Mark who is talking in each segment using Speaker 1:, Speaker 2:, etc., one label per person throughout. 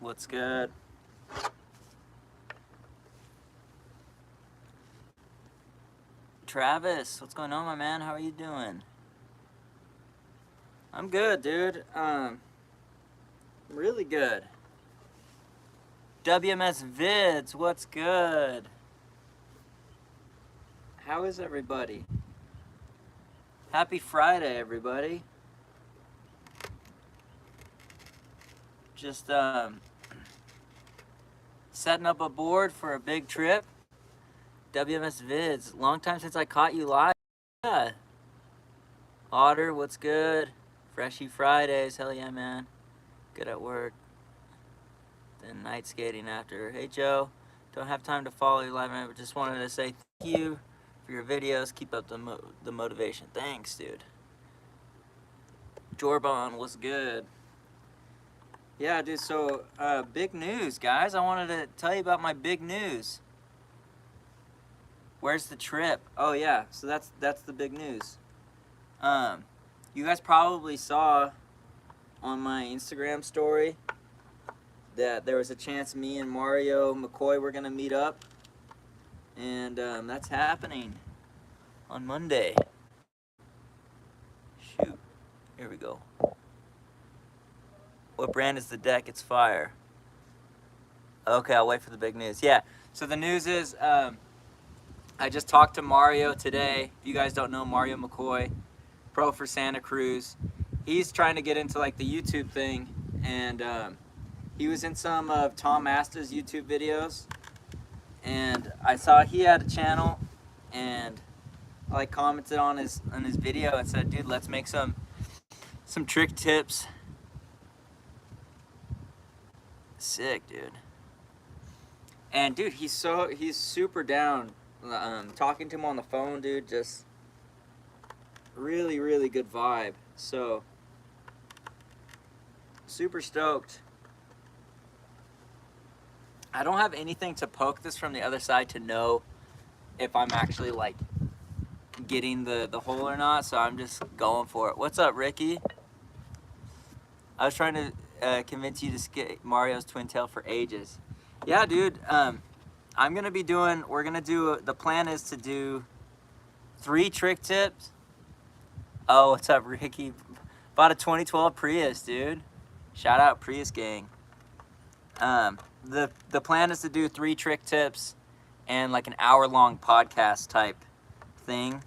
Speaker 1: What's good? Travis, what's going on, my man? How are you doing? I'm good, dude. Really good. WMS Vids, what's good? How is everybody? Happy Friday, everybody. Just setting up a board for a big trip. WMS Vids, long time since I caught you live. Yeah. Otter, what's good? Freshy Fridays, hell yeah, man. Good at work. Then night skating after. Hey Joe, don't have time to follow you live, man, but just wanted to say thank you for your videos. Keep up the motivation. Thanks, dude. Jorbon, what's good? Yeah, dude. So big news, guys. I wanted to tell you about my big news. Where's the trip? Oh yeah, so that's the big news. You guys probably saw on my Instagram story that there was a chance me and Mario McCoy were gonna meet up, and that's happening on Monday. Shoot, here we go. What brand is the deck? It's fire. Okay, I'll wait for the big news. Yeah, so the news is I just talked to Mario today. If you guys don't know Mario McCoy, pro for Santa Cruz. He's trying to get into like the YouTube thing, and he was in some of Tom Asta's YouTube videos, and I saw he had a channel, and I like commented on his video and said, dude, let's make some trick tips. Sick, dude. And dude, he's super down. Talking to him on the phone, dude, just really good vibe. So super stoked. I don't have anything to poke this from the other side to know if I'm actually like getting the hole or not, so I'm just going for it. What's up, Ricky? I was trying to convince you to skate Mario's Twin Tail for ages. Yeah, dude. I'm gonna be doing. We're gonna do. The plan is to do 3 trick tips. Oh, what's up, Ricky? Bought a 2012 Prius, dude. Shout out Prius gang. The plan is to do 3 trick tips and like an hour-long podcast type thing.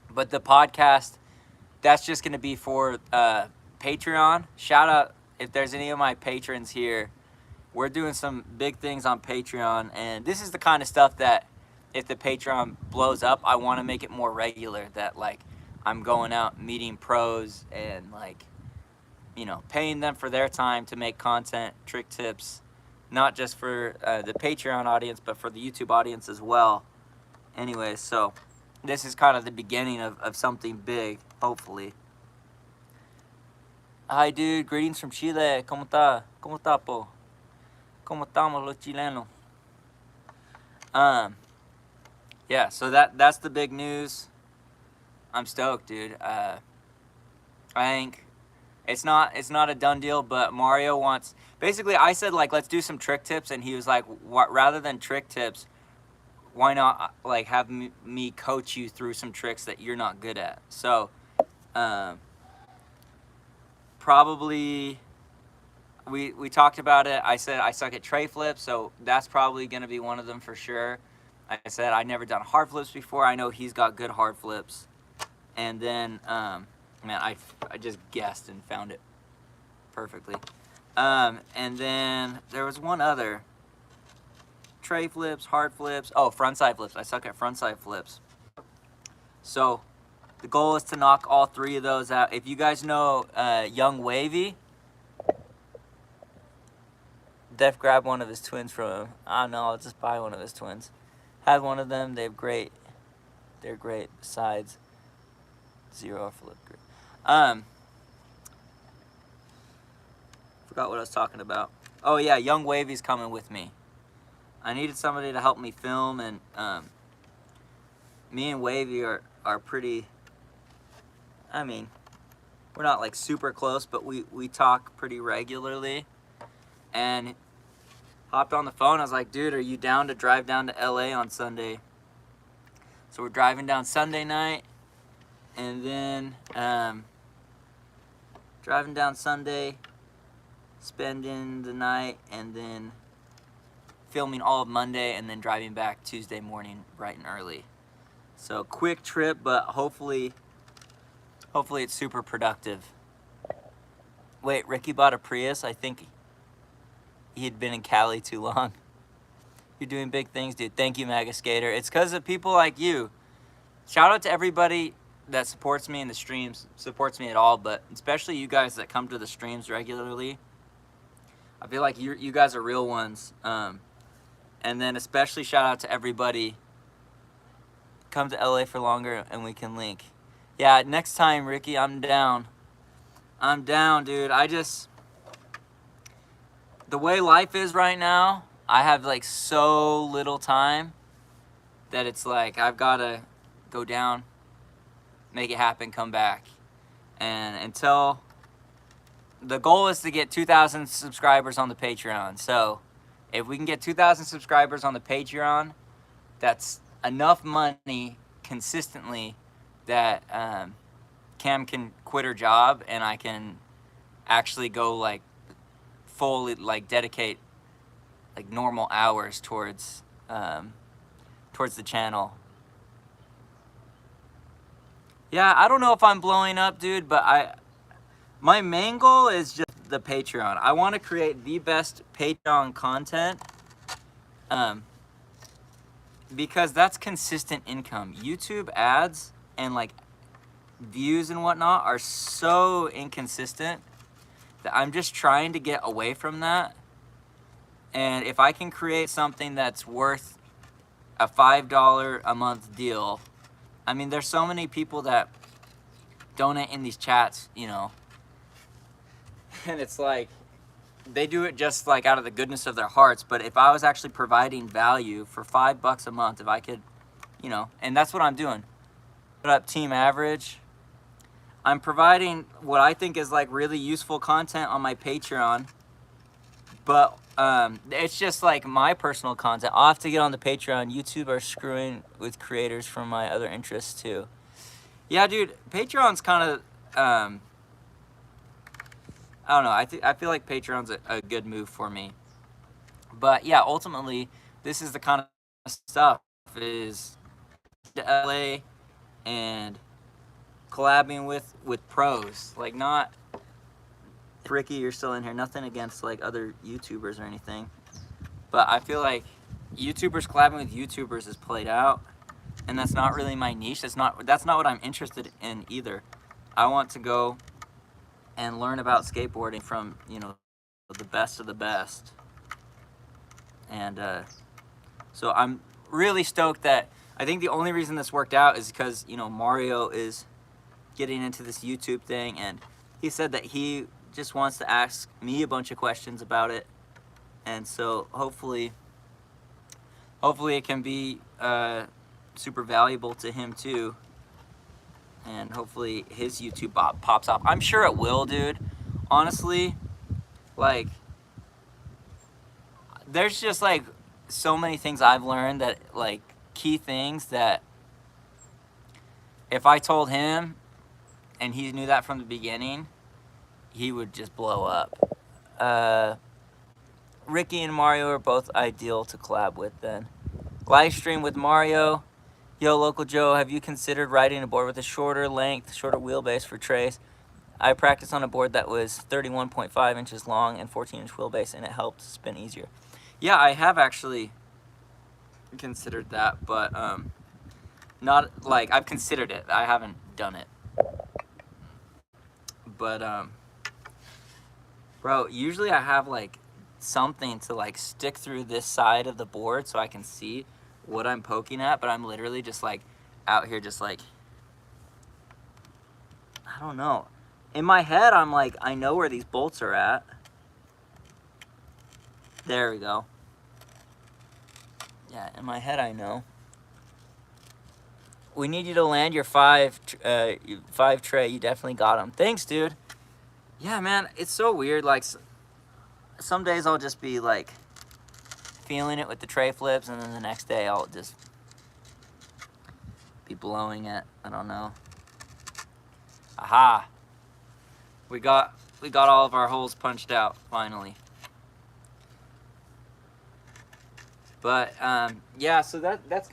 Speaker 1: But the podcast, that's just gonna be for Patreon. Shout out if there's any of my patrons here. We're doing some big things on Patreon, and this is the kind of stuff that if the Patreon blows up, I want to make it more regular, that like I'm going out meeting pros and like, you know, paying them for their time to make content, trick tips, not just for the Patreon audience, but for the YouTube audience as well. Anyways, so this is kind of the beginning of something big, hopefully. Hi, dude. Greetings from Chile. ¿Cómo está? ¿Cómo está, po? ¿Cómo estamos los chilenos? Yeah, so that's the big news. I'm stoked, dude. I think it's not a done deal, but Mario wants. Basically, I said like let's do some trick tips, and he was like, rather than trick tips, why not like have me coach you through some tricks that you're not good at? So, probably. We talked about it. I said I suck at tray flips, so that's probably going to be one of them for sure. I said I've never done hard flips before. I know he's got good hard flips. And then, man, I just guessed and found it perfectly. And then there was one other. Tray flips, hard flips. Oh, frontside flips. I suck at frontside flips. So the goal is to knock all 3 of those out. If you guys know Young Wavy, Def grabbed one of his twins from him. I don't know, I'll just buy one of his twins. Had one of them, they're great. They're great, besides zero flip grip. Forgot what I was talking about. Oh yeah, Young Wavy's coming with me. I needed somebody to help me film, and me and Wavy are pretty, I mean, we're not like super close, but we talk pretty regularly. and hopped on the phone. I was like, dude, are you down to drive down to LA on Sunday? So we're driving down Sunday night, and then driving down Sunday, spending the night, and then filming all of Monday, and then driving back Tuesday morning bright and early. So quick trip, but hopefully it's super productive. Wait, Ricky bought a Prius? I think he had been in Cali too long. You're doing big things, dude. Thank you, Maga Skater. It's because of people like you. Shout out to everybody that supports me in the streams, supports me at all, but especially you guys that come to the streams regularly. I feel like you guys are real ones. And then especially shout out to everybody. Come to LA for longer and we can link. Yeah, next time, Ricky, I'm down. I'm down, dude. The way life is right now, I have like so little time that it's like I've got to go down, make it happen, come back. And until the goal is to get 2,000 subscribers on the Patreon. So if we can get 2,000 subscribers on the Patreon, that's enough money consistently that Cam can quit her job and I can actually go like fully like dedicate like normal hours towards the channel. Yeah, I don't know if I'm blowing up, dude, but my main goal is just the Patreon. I want to create the best Patreon content because that's consistent income. YouTube ads and like views and whatnot are so inconsistent that I'm just trying to get away from that. And if I can create something that's worth a $5 a month deal, I mean, there's so many people that donate in these chats, you know, and it's like they do it just like out of the goodness of their hearts. But if I was actually providing value for $5 a month, if I could, you know, and that's what I'm doing. Put up Team Average. I'm providing what I think is like really useful content on my Patreon, but it's just like my personal content. I'll have to get on the Patreon. YouTube are screwing with creators from my other interests too. Yeah, dude, Patreon's kind of, I don't know. I feel like Patreon's a good move for me. But yeah, ultimately, this is the kind of stuff is to LA and collabing with pros. Like not, Ricky, you're still in here. Nothing against like other YouTubers or anything. But I feel like YouTubers collabing with YouTubers is played out. And that's not really my niche. That's not what I'm interested in either. I want to go and learn about skateboarding from, you know, the best of the best. And so I'm really stoked that I think the only reason this worked out is because, you know, Mario is getting into this YouTube thing, and he said that he just wants to ask me a bunch of questions about it. And so hopefully it can be super valuable to him too, and hopefully his YouTube pops up. I'm sure it will, dude. Honestly, like there's just like so many things I've learned that like key things that if I told him and he knew that from the beginning, he would just blow up. Ricky and Mario are both ideal to collab with then. Live stream with Mario. Yo, Local Joe, have you considered riding a board with a shorter length, shorter wheelbase for trace? I practiced on a board that was 31.5 inches long and 14-inch wheelbase, and it helped spin easier. Yeah, I have actually considered that, but not like I've considered it. I haven't done it. But bro, usually I have like something to like stick through this side of the board so I can see what I'm poking at, but I'm literally just like out here just like, I don't know. In my head, I'm like, I know where these bolts are at. There we go. Yeah, in my head, I know. We need you to land your five tray. You definitely got them. Thanks, dude. Yeah, man, it's so weird. Like, some days I'll just be like feeling it with the tray flips, and then the next day I'll just be blowing it. I don't know. Aha! We got all of our holes punched out finally. But yeah, so that's.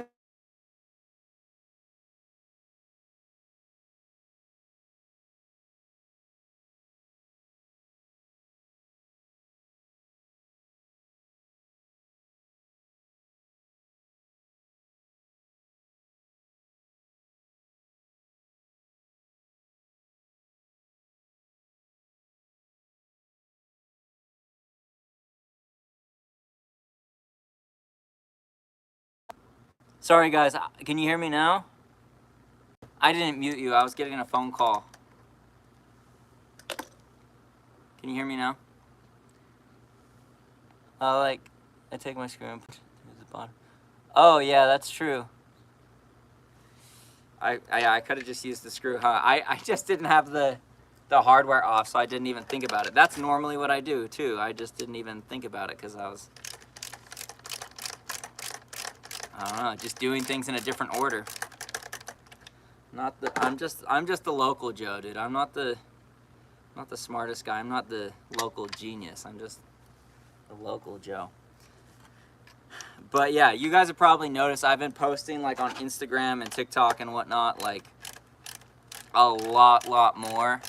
Speaker 1: Sorry guys, can you hear me now? I didn't mute you, I was getting a phone call. Can you hear me now? I take my screw and put it to the bottom. Oh yeah, that's true. I could have just used the screw, huh? I just didn't have the hardware off, so I didn't even think about it. That's normally what I do too. I just didn't even think about it because I don't know, just doing things in a different order. I'm just the local Joe, dude. I'm not the smartest guy. I'm not the local genius. I'm just the local Joe. But yeah, you guys have probably noticed I've been posting like on Instagram and TikTok and whatnot, like a lot more.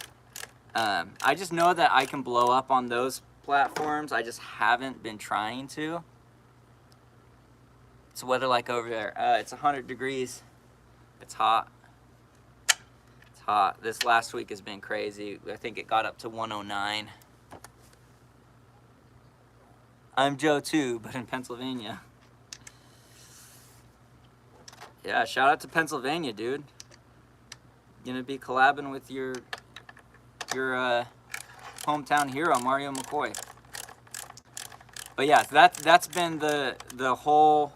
Speaker 1: I just know that I can blow up on those platforms. I just haven't been trying to. It's weather like over there. It's 100 degrees. It's hot. It's hot. This last week has been crazy. I think it got up to 109. I'm Joe too, but in Pennsylvania. Yeah, shout out to Pennsylvania, dude. Gonna be collabing with your hometown hero, Mario McCoy. But yeah, that's been the whole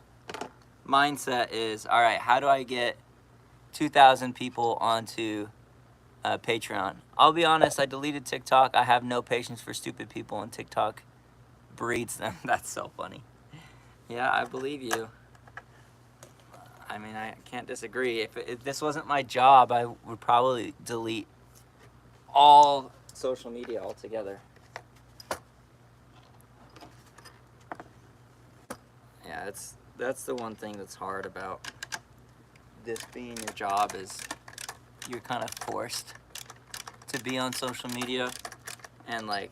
Speaker 1: mindset is, all right, how do I get 2,000 people onto Patreon? I'll be honest, I deleted TikTok. I have no patience for stupid people, and TikTok breeds them. That's so funny. Yeah, I believe you. I mean, I can't disagree. If this wasn't my job, I would probably delete all social media altogether. Yeah, that's the one thing that's hard about this being your job is you're kind of forced to be on social media, and like,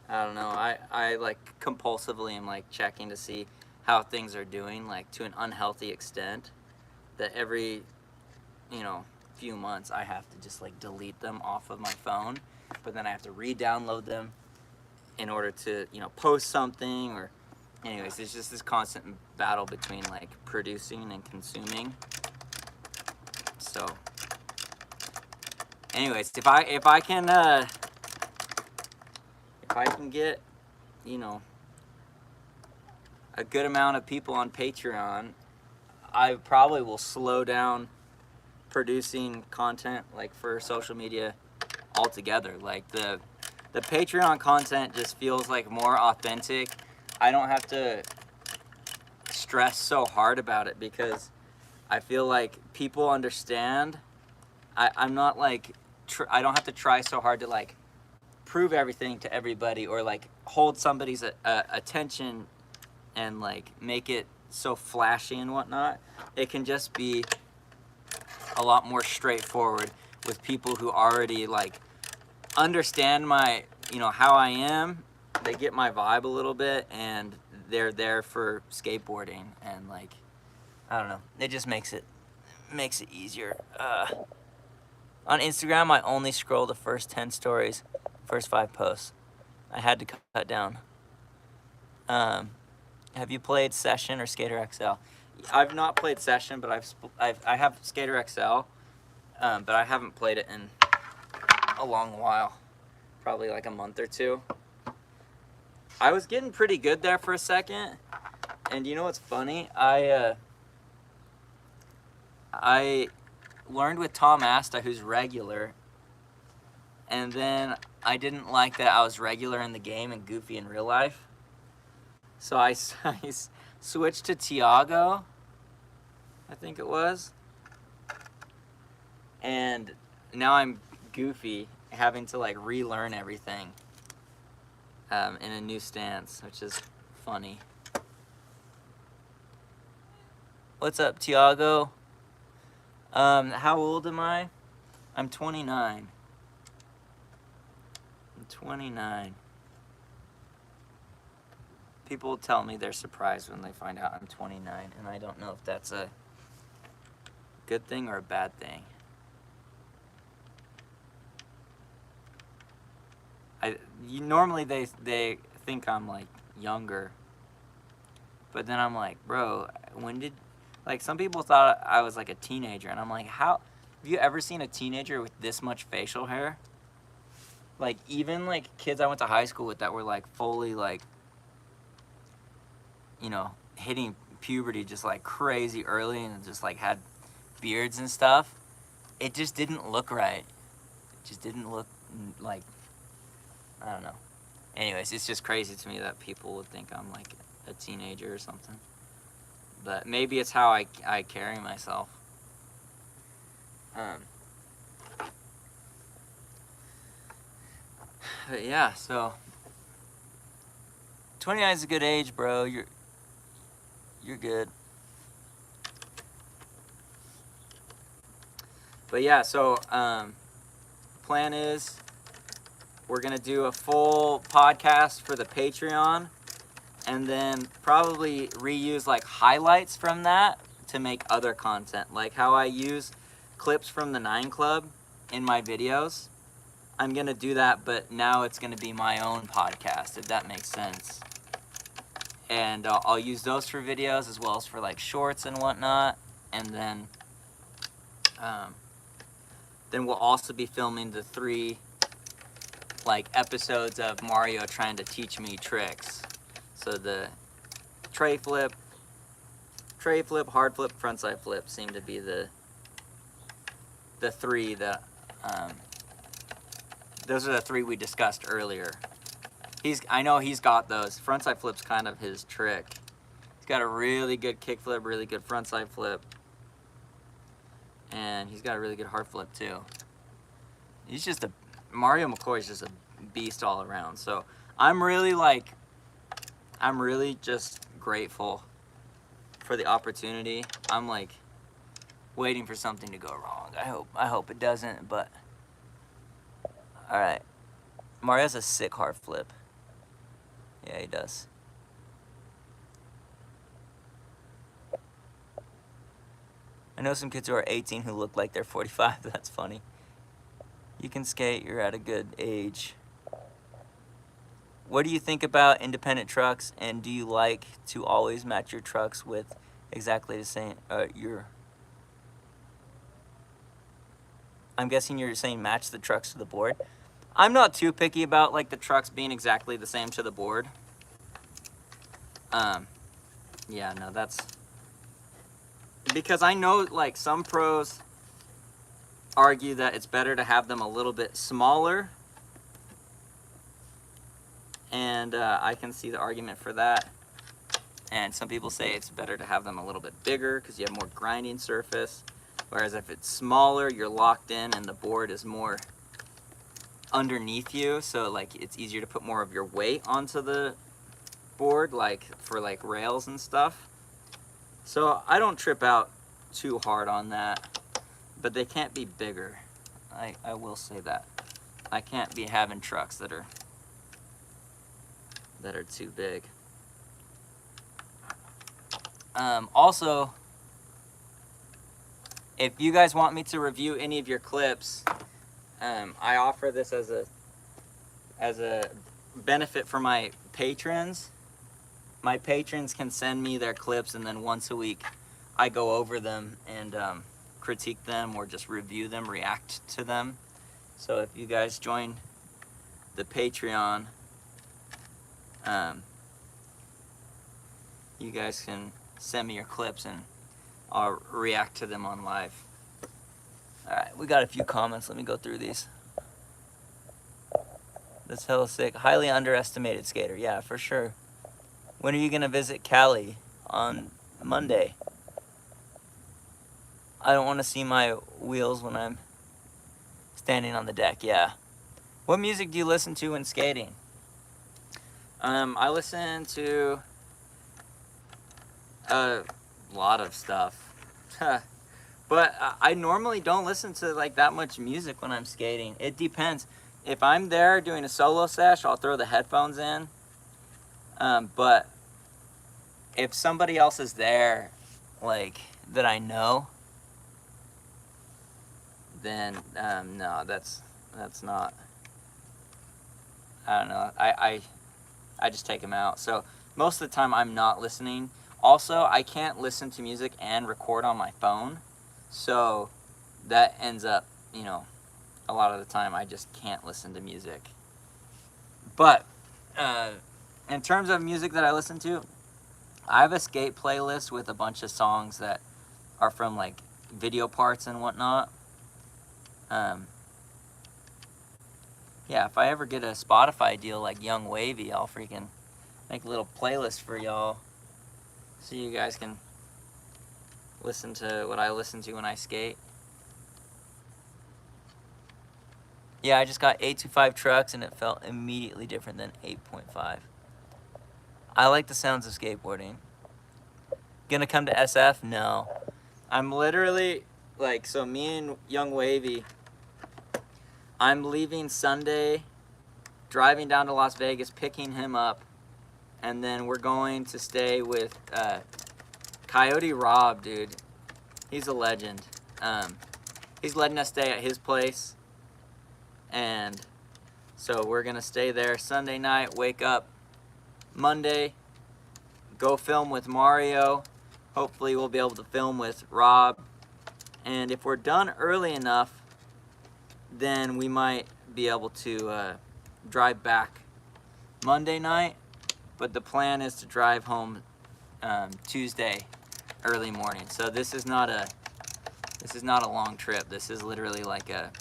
Speaker 1: I don't know, I like compulsively am like checking to see how things are doing, like to an unhealthy extent, that every, few months I have to just like delete them off of my phone, but then I have to re-download them in order to, post something, or anyways, it's just this constant battle between like producing and consuming. So anyways, if I can get, a good amount of people on Patreon, I probably will slow down producing content like for social media altogether. Like the Patreon content just feels like more authentic. I don't have to stress so hard about it because I feel like people understand. I'm not like I don't have to try so hard to like prove everything to everybody, or like hold somebody's attention and like make it so flashy and whatnot. It can just be a lot more straightforward with people who already like understand my, how I am. They get my vibe a little bit, and they're there for skateboarding, and like, I don't know, it just makes it easier. On Instagram, I only scroll the first 10 stories, first 5 posts. I had to cut down. Have you played Session or Skater XL? I've not played Session, but I have Skater XL, but I haven't played it in a long while, probably like a month or two. I was getting pretty good there for a second, and you know what's funny? I learned with Tom Asta, who's regular, And then I didn't like that I was regular in the game and goofy in real life. So I switched to Tiago, I think it was. And now I'm goofy, having to like relearn everything in a new stance, which is funny. What's up, Tiago? How old am I? I'm 29. I'm 29. People tell me they're surprised when they find out I'm 29, and I don't know if that's a good thing or a bad thing. Normally they think I'm like younger, but then I'm like, bro, like some people thought I was like a teenager, and I'm like, how have you ever seen a teenager with this much facial hair? Like even like kids I went to high school with that were like fully like, you know, hitting puberty just like crazy early and just like had beards and stuff. It just didn't look right. It just didn't look like, I don't know. Anyways, it's just crazy to me that people would think I'm like a teenager or something. But maybe it's how I carry myself. But yeah, so 29 is a good age, bro. You're good. But yeah, so plan is we're gonna do a full podcast for the Patreon, and then probably reuse like highlights from that to make other content, like how I use clips from the 9 Club in my videos. I'm gonna do that, but now it's gonna be my own podcast, if that makes sense. And I'll use those for videos as well as for like shorts and whatnot. And then we'll also be filming the 3 like episodes of Mario trying to teach me tricks. So the tray flip, hard flip, frontside flip seem to be the 3 that those are the 3 we discussed earlier. I know he's got those. Frontside flip's kind of his trick. He's got a really good kick flip, really good frontside flip, and he's got a really good hard flip too. Mario McCoy's just a beast all around. So I'm really just grateful for the opportunity. I'm like waiting for something to go wrong. I hope it doesn't, but all right. Mario's a sick hard flip. Yeah, he does. I know some kids who are 18 who look like they're 45. That's funny. You can skate. You're at a good age. What do you think about independent trucks, and do you like to always match your trucks with exactly the same, I'm guessing you're saying match the trucks to the board. I'm not too picky about like the trucks being exactly the same to the board. Yeah, no, that's because I know like some pros argue that it's better to have them a little bit smaller, and I can see the argument for that. And some people say it's better to have them a little bit bigger because you have more grinding surface, whereas if it's smaller, you're locked in and the board is more underneath you, so like it's easier to put more of your weight onto the board, like for like rails and stuff. So I don't trip out too hard on that, but they can't be bigger. I will say that. I can't be having trucks that are too big. Also, if you guys want me to review any of your clips, I offer this as a benefit for my patrons. My patrons can send me their clips, and then once a week I go over them and critique them or just review them, react to them. So if you guys join the Patreon, you guys can send me your clips and I'll react to them on live. All right, we got a few comments. Let me go through these. That's hella sick. Highly underestimated skater. Yeah, for sure. When are you gonna visit Cali? On Monday. I don't want to see my wheels when I'm standing on the deck. Yeah. What music do you listen to when skating? I listen to a lot of stuff. But I normally don't listen to like that much music when I'm skating. It depends. If I'm there doing a solo sesh, I'll throw the headphones in. But if somebody else is there, like that I know, then no, that's not. I don't know. I just take them out. So most of the time I'm not listening. Also, I can't listen to music and record on my phone. So that ends up, a lot of the time I just can't listen to music. But in terms of music that I listen to, I have a skate playlist with a bunch of songs that are from like video parts and whatnot. Yeah, if I ever get a Spotify deal like Young Wavy, I'll freaking make a little playlist for y'all so you guys can listen to what I listen to when I skate. Yeah, I just got 825 trucks and it felt immediately different than 8.5. I like the sounds of skateboarding. Gonna come to SF? No. I'm literally, so me and Young Wavy, I'm leaving Sunday, driving down to Las Vegas, picking him up, and then we're going to stay with Coyote Rob, dude. He's a legend. He's letting us stay at his place, and so we're gonna stay there Sunday night, wake up Monday, go film with Mario. Hopefully we'll be able to film with Rob, and if we're done early enough, then we might be able to drive back Monday night, but the plan is to drive home Tuesday early morning. So this is not a long trip. This is literally like a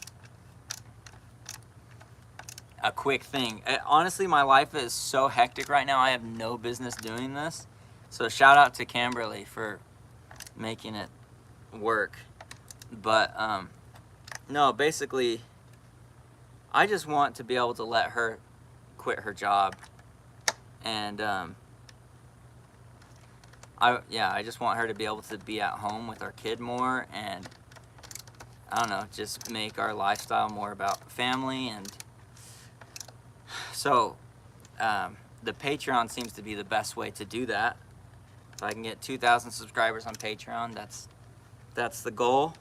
Speaker 1: quick thing. Honestly, my life is so hectic right now. I have no business doing this. So shout out to Camberly for making it work. But no, basically, I just want to be able to let her quit her job, and I just want her to be able to be at home with our kid more, and I don't know, just make our lifestyle more about family. And so the Patreon seems to be the best way to do that. If I can get 2,000 subscribers on Patreon, that's the goal,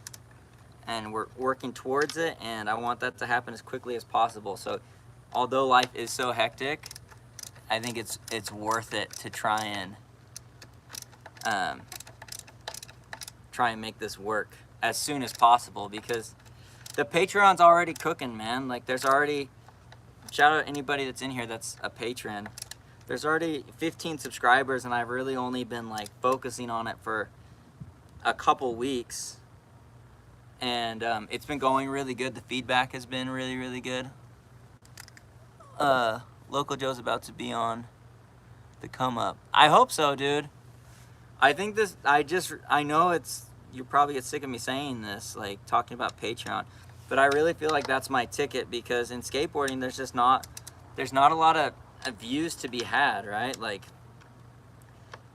Speaker 1: and we're working towards it, and I want that to happen as quickly as possible. So although life is so hectic, I think it's worth it to try and make this work as soon as possible, because the Patreon's already cooking, man. Like, there's already, shout out anybody that's in here that's a patron. There's already 15 subscribers, and I've really only been like focusing on it for a couple weeks, and it's been going really good. The feedback has been really, really good. Local Joe's about to be on the come up. I hope so, dude. I think this, I know you probably get sick of me saying this, like talking about Patreon, but I really feel like that's my ticket, because in skateboarding there's not a lot of views to be had, right? Like,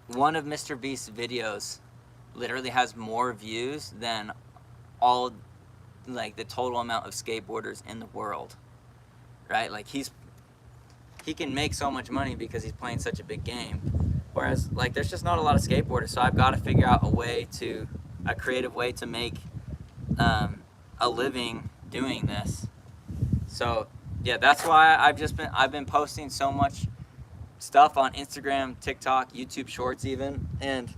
Speaker 1: one of Mr. Beast's videos literally has more views than all, like, the total amount of skateboarders in the world, right? Like, he can make so much money because he's playing such a big game, whereas, like, there's just not a lot of skateboarders. So I've got to figure out a creative way to make a living doing this. So yeah, that's why I've been posting so much stuff on Instagram, TikTok, YouTube Shorts even, and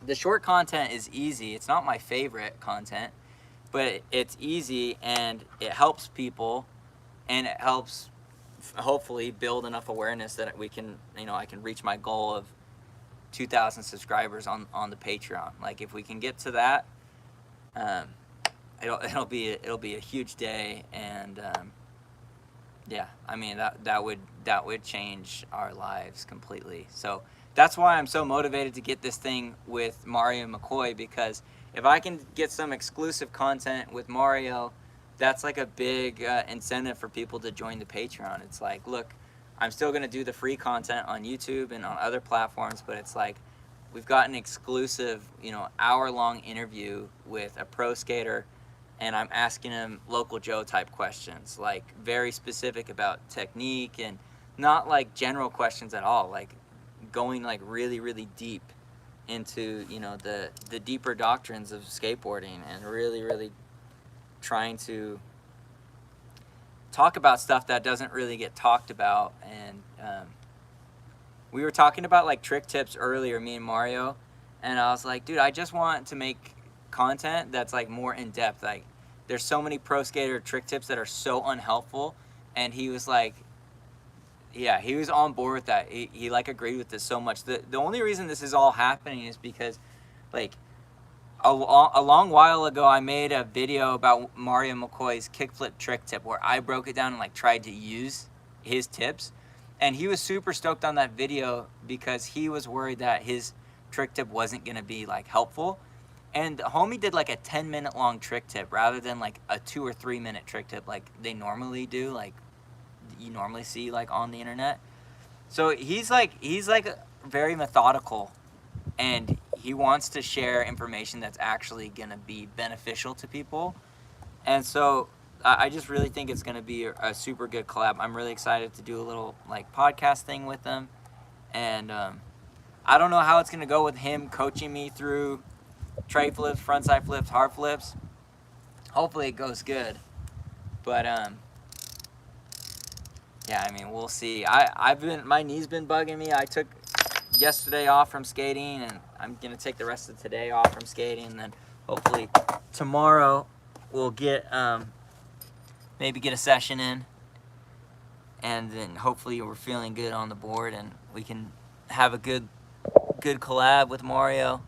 Speaker 1: the short content is easy. It's not my favorite content, but it's easy and it helps people, and it helps hopefully build enough awareness that we can, I can reach my goal of 2,000 subscribers on the Patreon. Like, if we can get to that, it'll be a huge day, and Yeah, I mean that would change our lives completely. So that's why I'm so motivated to get this thing with Mario McCoy, because if I can get some exclusive content with Mario, that's like a big incentive for people to join the Patreon. It's like, look, I'm still gonna do the free content on YouTube and on other platforms, but it's like we've got an exclusive, hour-long interview with a pro skater, and I'm asking him local Joe type questions, like very specific about technique, and not like general questions at all, like going like really, really deep into, the deeper doctrines of skateboarding, and really, really trying to talk about stuff that doesn't really get talked about. And we were talking about like trick tips earlier, me and Mario, and I was like, dude, I just want to make content that's like more in depth. Like, there's so many pro skater trick tips that are so unhelpful, and he was like, yeah, he was on board with that. He like agreed with this so much. The only reason this is all happening is because, like, a long while ago, I made a video about Mario McCoy's kickflip trick tip where I broke it down and like tried to use his tips, and he was super stoked on that video because he was worried that his trick tip wasn't gonna be like helpful. And the homie did like a 10-minute long trick tip rather than like a 2 or 3 minute trick tip like they normally do, like you normally see like on the internet. So he's like very methodical, and he wants to share information that's actually gonna be beneficial to people. And so I just really think it's gonna be a super good collab. I'm really excited to do a little like podcast thing with them, and I don't know how it's gonna go with him coaching me through tray flips, frontside flips, hard flips. Hopefully it goes good, but yeah, I mean, we'll see. My knee's been bugging me. I took yesterday off from skating, and I'm gonna take the rest of today off from skating, and then hopefully tomorrow we'll get maybe get a session in, and then hopefully we're feeling good on the board, and we can have a good collab with Mario.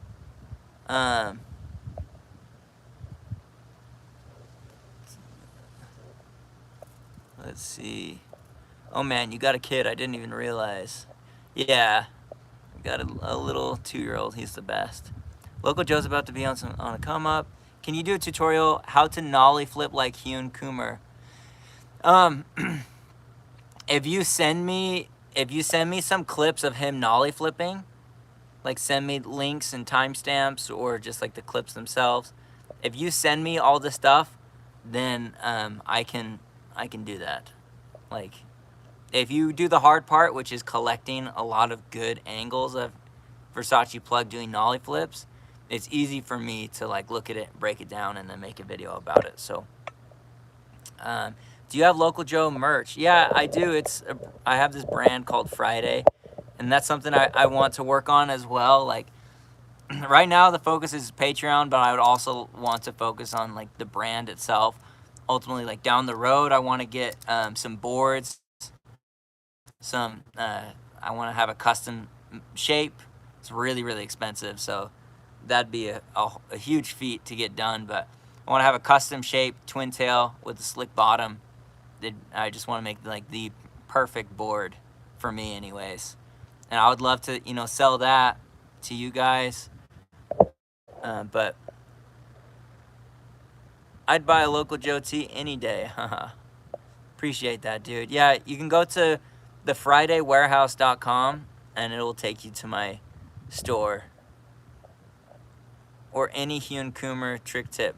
Speaker 1: Let's see. Oh man, you got a kid. I didn't even realize. Yeah, got a little 2-year-old. He's the best. Local Joe's about to be on a come up. Can you do a tutorial how to nollie flip like Hyun Coomer? If you send me some clips of him nollie flipping, like send me links and timestamps, or just like the clips themselves. If you send me all the stuff, then I can do that. Like, if you do the hard part, which is collecting a lot of good angles of Versace Plug doing nollie flips, it's easy for me to like look at it, break it down, and then make a video about it. So, do you have Local Joe merch? Yeah, I do. I have this brand called Friday, and that's something I want to work on as well. Like, right now the focus is Patreon, but I would also want to focus on like the brand itself. Ultimately, like down the road, I want to get some boards. I want to have a custom shape. It's really, really expensive, so that'd be a huge feat to get done. But I want to have a custom shape twin tail with a slick bottom. I just want to make like the perfect board for me, anyways. And I would love to, sell that to you guys. But I'd buy a Local Joe tee any day. Appreciate that, dude. Yeah, you can go to thefridaywarehouse.com and it'll take you to my store, or any Hyun Coomer trick tip.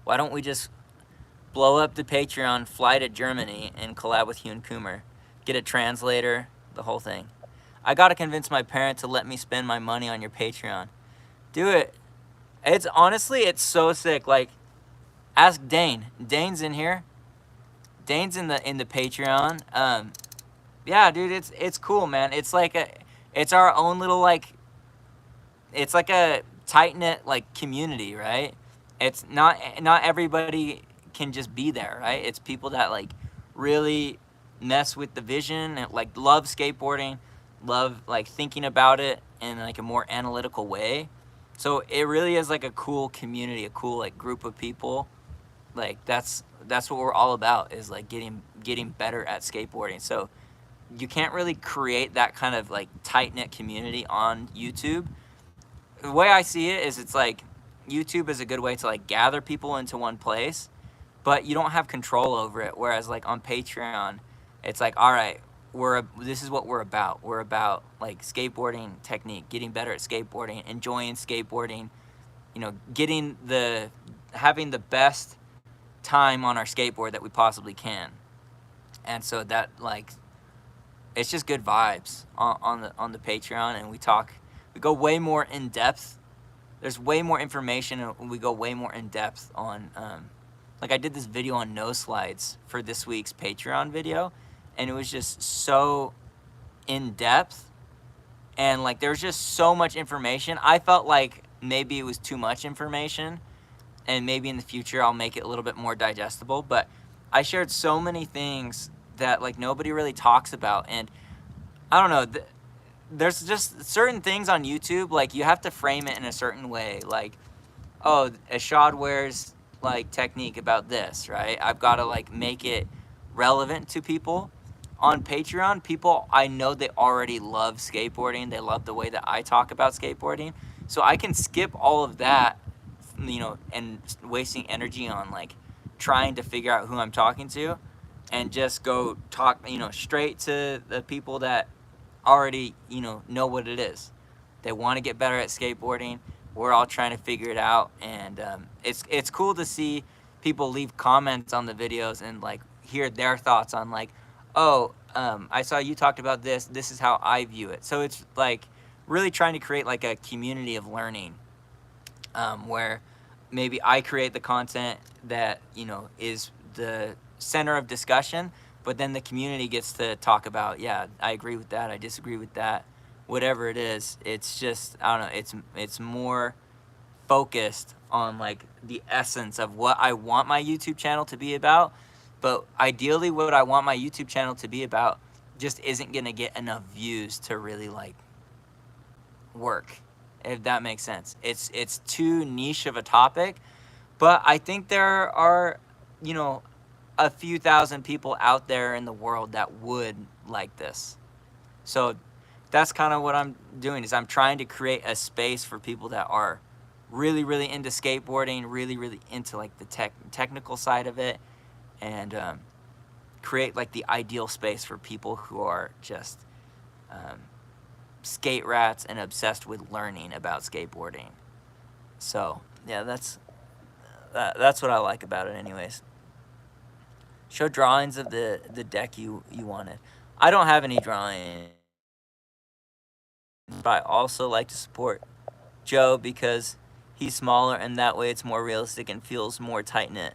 Speaker 1: Why don't we just blow up the Patreon, fly to Germany, and collab with Hyun Coomer? Get a translator, the whole thing. I gotta convince my parent to let me spend my money on your Patreon. Do it. It's honestly, it's so sick. Like, ask Dane. Dane's in here. Dane's in the Patreon. Yeah, dude, it's cool, man. It's like it's our own little like, it's like a tight knit like community, right? It's not everybody can just be there, right? It's people that like really mess with the vision and like love skateboarding, love like thinking about it in like a more analytical way. So it really is like a cool community, a cool like group of people. Like that's what we're all about, is like getting better at skateboarding. So you can't really create that kind of like tight knit community on YouTube. The way I see it is, it's like YouTube is a good way to like gather people into one place, but you don't have control over it. Whereas like on Patreon, it's like, all right, this is what we're about. We're about like skateboarding technique, getting better at skateboarding, enjoying skateboarding, you know, having the best time on our skateboard that we possibly can. And so that, like, it's just good vibes on the Patreon, and we go way more in depth. There's way more information, and we go way more in depth on like I did this video on no slides for this week's Patreon video, and it was just so in depth, and like there's just so much information. I felt like maybe it was too much information, and maybe in the future I'll make it a little bit more digestible, but I shared so many things that like nobody really talks about. And I don't know, there's just certain things on YouTube, like you have to frame it in a certain way, like, oh, Ashad wears like technique about this, right? I've got to like make it relevant to people. On Patreon, people, I know they already love skateboarding, they love the way that I talk about skateboarding, so I can skip all of that, you know, and wasting energy on like trying to figure out who I'm talking to, and just go talk, you know, straight to the people that already, you know what it is. They want to get better at skateboarding. We're all trying to figure it out, and it's cool to see people leave comments on the videos and like hear their thoughts on like, oh, I saw you talked about this. This is how I view it. So it's like really trying to create like a community of learning, where maybe I create the content that, you know, is the center of discussion, but then the community gets to talk about, yeah, I agree with that, I disagree with that, whatever it is. It's just, I don't know, it's more focused on like the essence of what I want my YouTube channel to be about. But ideally what I want my YouTube channel to be about just isn't gonna get enough views to really like work, if that makes sense. It's too niche of a topic, but I think there are, you know, a few thousand people out there in the world that would like this. So that's kind of what I'm doing, is I'm trying to create a space for people that are really, really into skateboarding, really, really into like the technical side of it, and create like the ideal space for people who are just skate rats and obsessed with learning about skateboarding. So yeah, that's what I like about it anyways. Show drawings of the deck you wanted. I don't have any drawings, but I also like to support Joe because he's smaller, and that way it's more realistic and feels more tight-knit.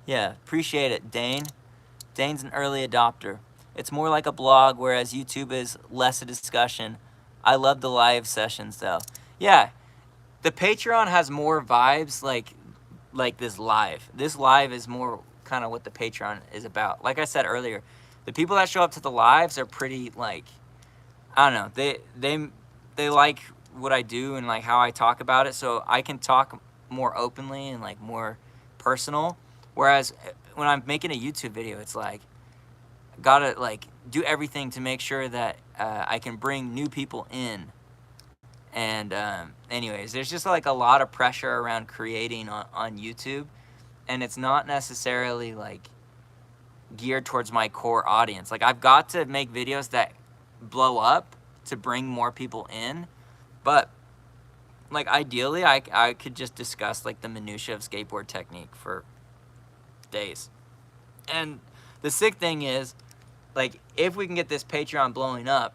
Speaker 1: Yeah, appreciate it, Dane. Dane's an early adopter. It's more like a blog, whereas YouTube is less a discussion. I love the live sessions, though. Yeah, the Patreon has more vibes like this live. This live is more kind of what the Patreon is about. Like I said earlier, the people that show up to the lives are pretty, like, I don't know, they like what I do and like how I talk about it, so I can talk more openly and like more personal. Whereas when I'm making a YouTube video, it's like gotta like do everything to make sure that I can bring new people in. And anyways, there's just like a lot of pressure around creating on YouTube, and it's not necessarily like geared towards my core audience. Like I've got to make videos that blow up to bring more people in, but like ideally I could just discuss like the minutia of skateboard technique for days. And the sick thing is, like, if we can get this Patreon blowing up,